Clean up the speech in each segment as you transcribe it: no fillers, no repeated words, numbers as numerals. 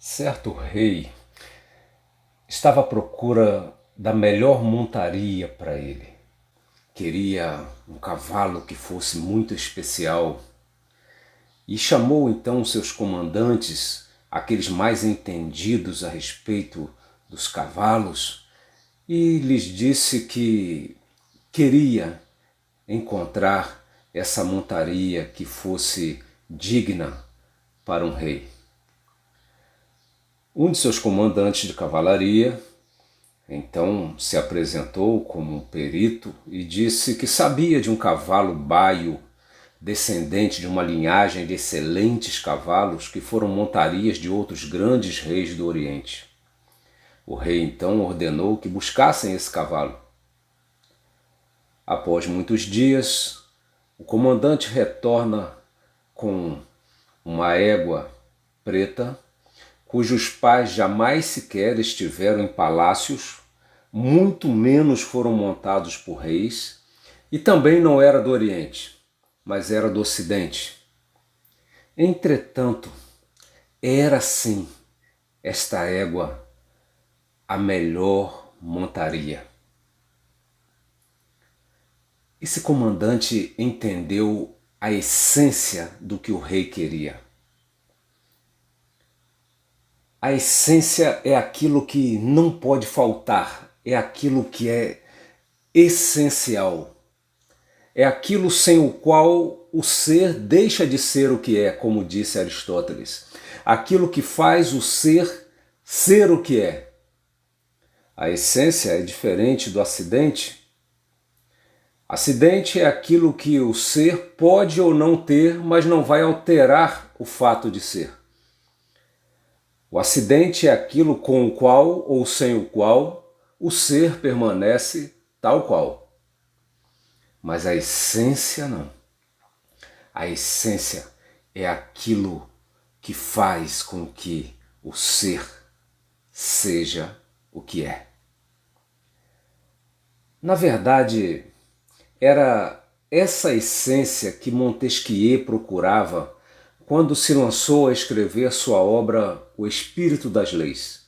Certo rei estava à procura da melhor montaria para ele. Queria um cavalo que fosse muito especial e chamou então seus comandantes, aqueles mais entendidos a respeito dos cavalos, e lhes disse que queria encontrar essa montaria que fosse digna para um rei. Um de seus comandantes de cavalaria então se apresentou como um perito e disse que sabia de um cavalo baio, descendente de uma linhagem de excelentes cavalos que foram montarias de outros grandes reis do Oriente. O rei então ordenou que buscassem esse cavalo. Após muitos dias, o comandante retorna com uma égua preta, cujos pais jamais sequer estiveram em palácios, muito menos foram montados por reis, e também não era do Oriente, mas era do Ocidente. Entretanto, era sim esta égua a melhor montaria. Esse comandante entendeu a essência do que o rei queria. A essência é aquilo que não pode faltar, é aquilo que é essencial. É aquilo sem o qual o ser deixa de ser o que é, como disse Aristóteles. Aquilo que faz o ser ser o que é. A essência é diferente do acidente. Acidente é aquilo que o ser pode ou não ter, mas não vai alterar o fato de ser. O acidente é aquilo com o qual ou sem o qual o ser permanece tal qual. Mas a essência não. A essência é aquilo que faz com que o ser seja o que é. Na verdade, era essa essência que Montesquieu procurava quando se lançou a escrever sua obra O Espírito das Leis.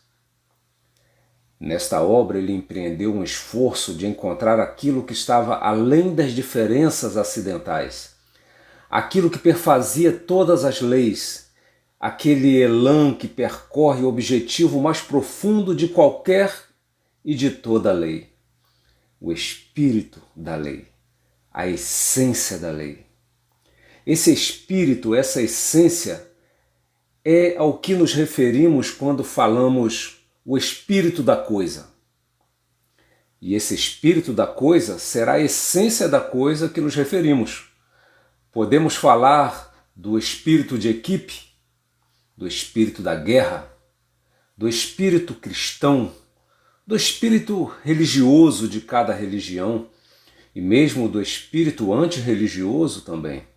Nesta obra ele empreendeu um esforço de encontrar aquilo que estava além das diferenças acidentais, aquilo que perfazia todas as leis, aquele elan que percorre o objetivo mais profundo de qualquer e de toda lei, o espírito da lei, a essência da lei. Esse espírito, essa essência, é ao que nos referimos quando falamos o espírito da coisa. E esse espírito da coisa será a essência da coisa que nos referimos. Podemos falar do espírito de equipe, do espírito da guerra, do espírito cristão, do espírito religioso de cada religião e mesmo do espírito antirreligioso também.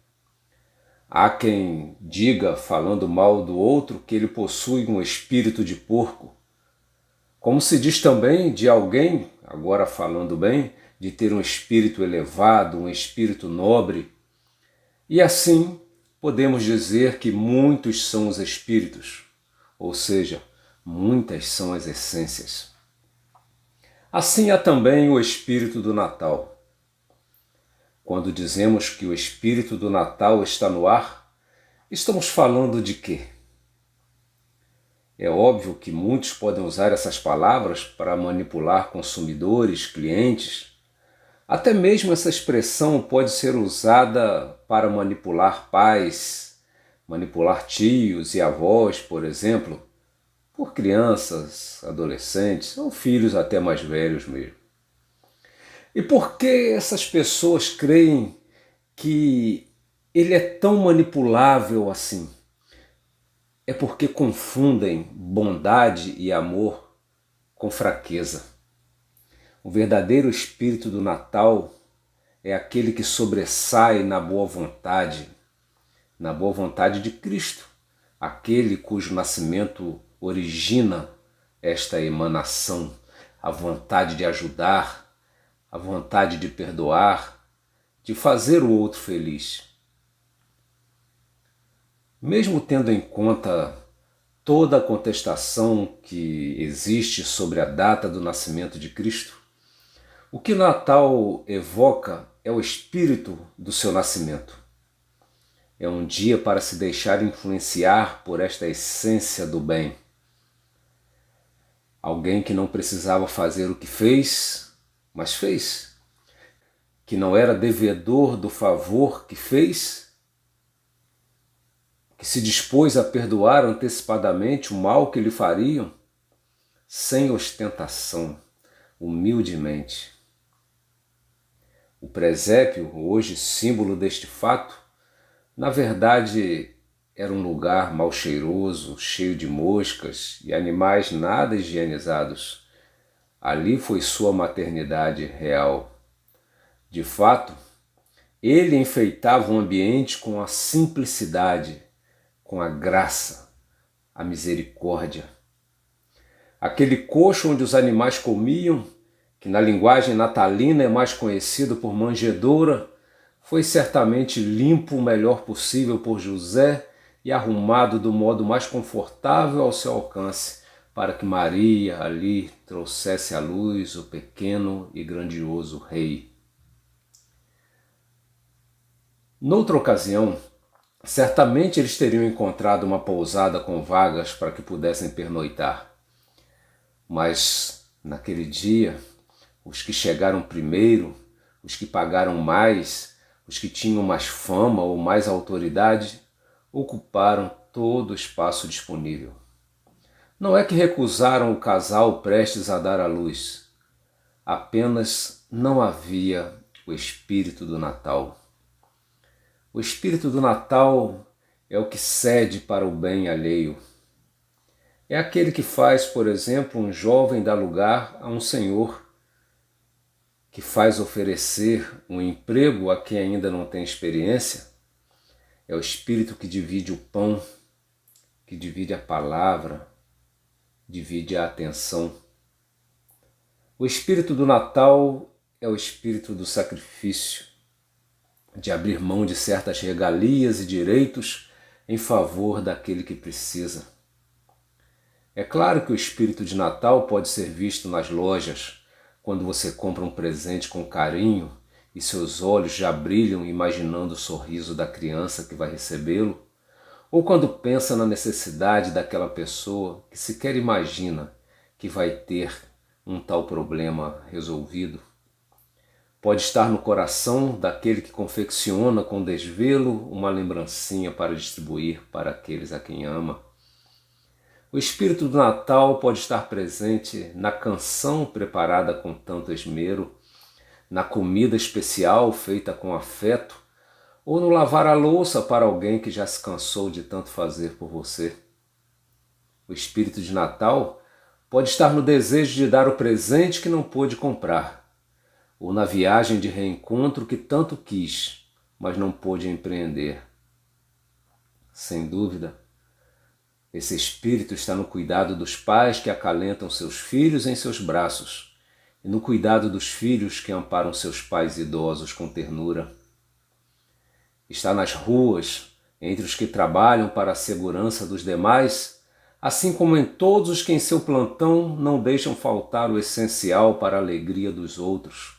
Há quem diga, falando mal do outro, que ele possui um espírito de porco. Como se diz também de alguém, agora falando bem, de ter um espírito elevado, um espírito nobre. E assim podemos dizer que muitos são os espíritos, ou seja, muitas são as essências. Assim há também o espírito do Natal. Quando dizemos que o espírito do Natal está no ar, estamos falando de quê? É óbvio que muitos podem usar essas palavras para manipular consumidores, clientes. Até mesmo essa expressão pode ser usada para manipular pais, manipular tios e avós, por exemplo, por crianças, adolescentes ou filhos até mais velhos mesmo. E por que essas pessoas creem que ele é tão manipulável assim? É porque confundem bondade e amor com fraqueza. O verdadeiro espírito do Natal é aquele que sobressai na boa vontade de Cristo, aquele cujo nascimento origina esta emanação, a vontade de ajudar, a vontade de perdoar, de fazer o outro feliz. Mesmo tendo em conta toda a contestação que existe sobre a data do nascimento de Cristo, o que o Natal evoca é o espírito do seu nascimento. É um dia para se deixar influenciar por esta essência do bem. Alguém que não precisava fazer o que fez, mas fez. Que não era devedor do favor que fez, que se dispôs a perdoar antecipadamente o mal que lhe fariam, sem ostentação, humildemente. O presépio, hoje símbolo deste fato, na verdade era um lugar mal cheiroso, cheio de moscas e animais nada higienizados. Ali foi sua maternidade real. De fato, ele enfeitava o ambiente com a simplicidade, com a graça, a misericórdia. Aquele coxo onde os animais comiam, que na linguagem natalina é mais conhecido por manjedoura, foi certamente limpo o melhor possível por José e arrumado do modo mais confortável ao seu alcance, para que Maria ali trouxesse à luz o pequeno e grandioso rei. Noutra ocasião, certamente eles teriam encontrado uma pousada com vagas para que pudessem pernoitar. Mas, naquele dia, os que chegaram primeiro, os que pagaram mais, os que tinham mais fama ou mais autoridade, ocuparam todo o espaço disponível. Não é que recusaram o casal prestes a dar à luz, apenas não havia o espírito do Natal. O espírito do Natal é o que cede para o bem alheio. É aquele que faz, por exemplo, um jovem dar lugar a um senhor, que faz oferecer um emprego a quem ainda não tem experiência. É o espírito que divide o pão, que divide a palavra, divide a atenção. O espírito do Natal é o espírito do sacrifício, de abrir mão de certas regalias e direitos em favor daquele que precisa. É claro que o espírito de Natal pode ser visto nas lojas, quando você compra um presente com carinho e seus olhos já brilham imaginando o sorriso da criança que vai recebê-lo, ou quando pensa na necessidade daquela pessoa que sequer imagina que vai ter um tal problema resolvido. Pode estar no coração daquele que confecciona com desvelo uma lembrancinha para distribuir para aqueles a quem ama. O espírito do Natal pode estar presente na canção preparada com tanto esmero, na comida especial feita com afeto, ou no lavar a louça para alguém que já se cansou de tanto fazer por você. O espírito de Natal pode estar no desejo de dar o presente que não pôde comprar, ou na viagem de reencontro que tanto quis, mas não pôde empreender. Sem dúvida, esse espírito está no cuidado dos pais que acalentam seus filhos em seus braços e no cuidado dos filhos que amparam seus pais idosos com ternura. Está nas ruas, entre os que trabalham para a segurança dos demais, assim como em todos os que em seu plantão não deixam faltar o essencial para a alegria dos outros.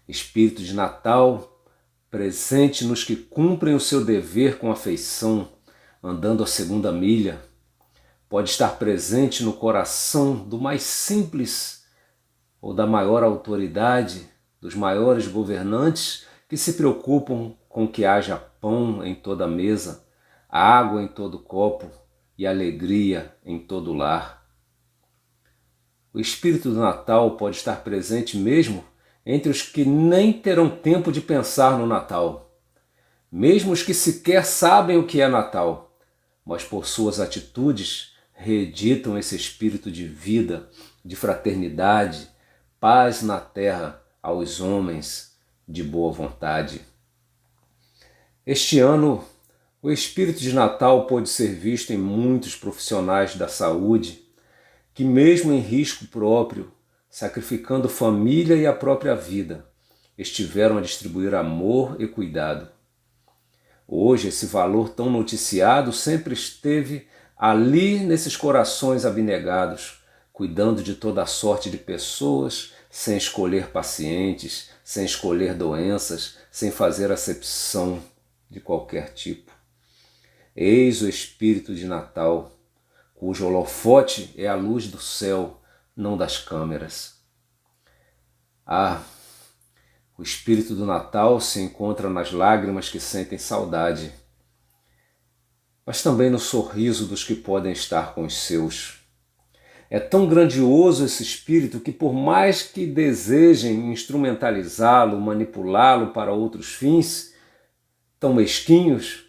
Espírito de Natal, presente nos que cumprem o seu dever com afeição, andando a segunda milha, pode estar presente no coração do mais simples ou da maior autoridade, dos maiores governantes que se preocupam com que haja pão em toda a mesa, água em todo copo e alegria em todo lar. O espírito do Natal pode estar presente mesmo entre os que nem terão tempo de pensar no Natal, mesmo os que sequer sabem o que é Natal, mas por suas atitudes reeditam esse espírito de vida, de fraternidade, paz na terra aos homens de boa vontade. Este ano, o espírito de Natal pôde ser visto em muitos profissionais da saúde que, mesmo em risco próprio, sacrificando família e a própria vida, estiveram a distribuir amor e cuidado. Hoje, esse valor tão noticiado sempre esteve ali nesses corações abnegados, cuidando de toda a sorte de pessoas, sem escolher pacientes, sem escolher doenças, sem fazer acepção de qualquer tipo. Eis o Espírito de Natal, cujo holofote é a luz do céu, não das câmeras. Ah, o Espírito do Natal se encontra nas lágrimas que sentem saudade, mas também no sorriso dos que podem estar com os seus. É tão grandioso esse Espírito que, por mais que desejem instrumentalizá-lo, manipulá-lo para outros fins, tão mesquinhos,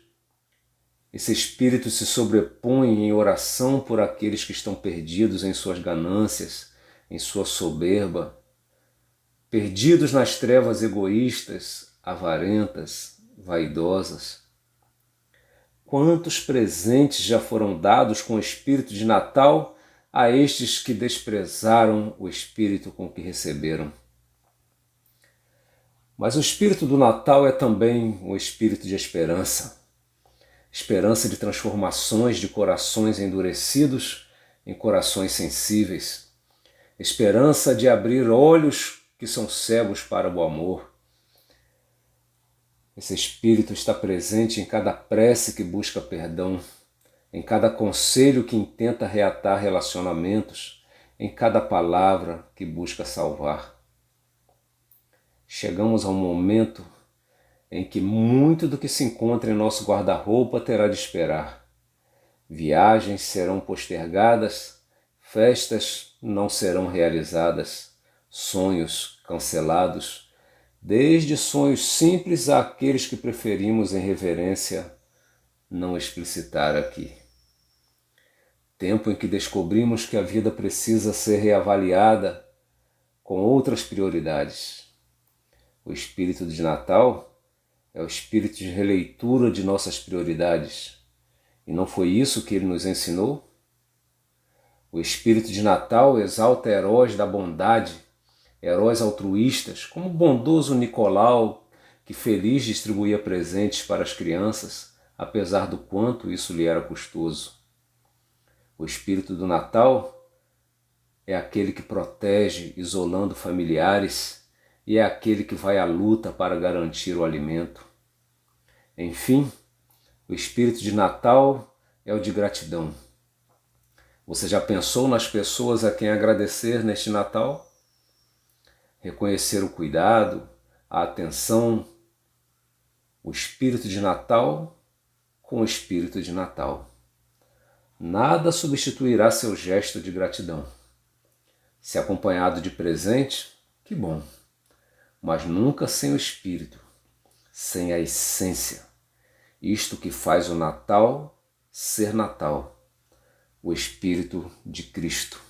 esse Espírito se sobrepõe em oração por aqueles que estão perdidos em suas ganâncias, em sua soberba, perdidos nas trevas egoístas, avarentas, vaidosas. Quantos presentes já foram dados com o Espírito de Natal a estes que desprezaram o Espírito com que receberam? Mas o Espírito do Natal é também um Espírito de esperança. Esperança de transformações de corações endurecidos em corações sensíveis. Esperança de abrir olhos que são cegos para o amor. Esse Espírito está presente em cada prece que busca perdão, em cada conselho que intenta reatar relacionamentos, em cada palavra que busca salvar. Chegamos a um momento em que muito do que se encontra em nosso guarda-roupa terá de esperar. Viagens serão postergadas, festas não serão realizadas, sonhos cancelados, desde sonhos simples àqueles que preferimos em reverência não explicitar aqui. Tempo em que descobrimos que a vida precisa ser reavaliada com outras prioridades. O Espírito de Natal é o espírito de releitura de nossas prioridades. E não foi isso que ele nos ensinou? O Espírito de Natal exalta heróis da bondade, heróis altruístas, como o bondoso Nicolau, que feliz distribuía presentes para as crianças, apesar do quanto isso lhe era custoso. O Espírito do Natal é aquele que protege, isolando familiares, e é aquele que vai à luta para garantir o alimento. Enfim, o Espírito de Natal é o de gratidão. Você já pensou nas pessoas a quem agradecer neste Natal? Reconhecer o cuidado, a atenção, o Espírito de Natal com o Espírito de Natal. Nada substituirá seu gesto de gratidão. Se acompanhado de presente, que bom, mas nunca sem o Espírito, sem a essência, isto que faz o Natal ser Natal, o Espírito de Cristo.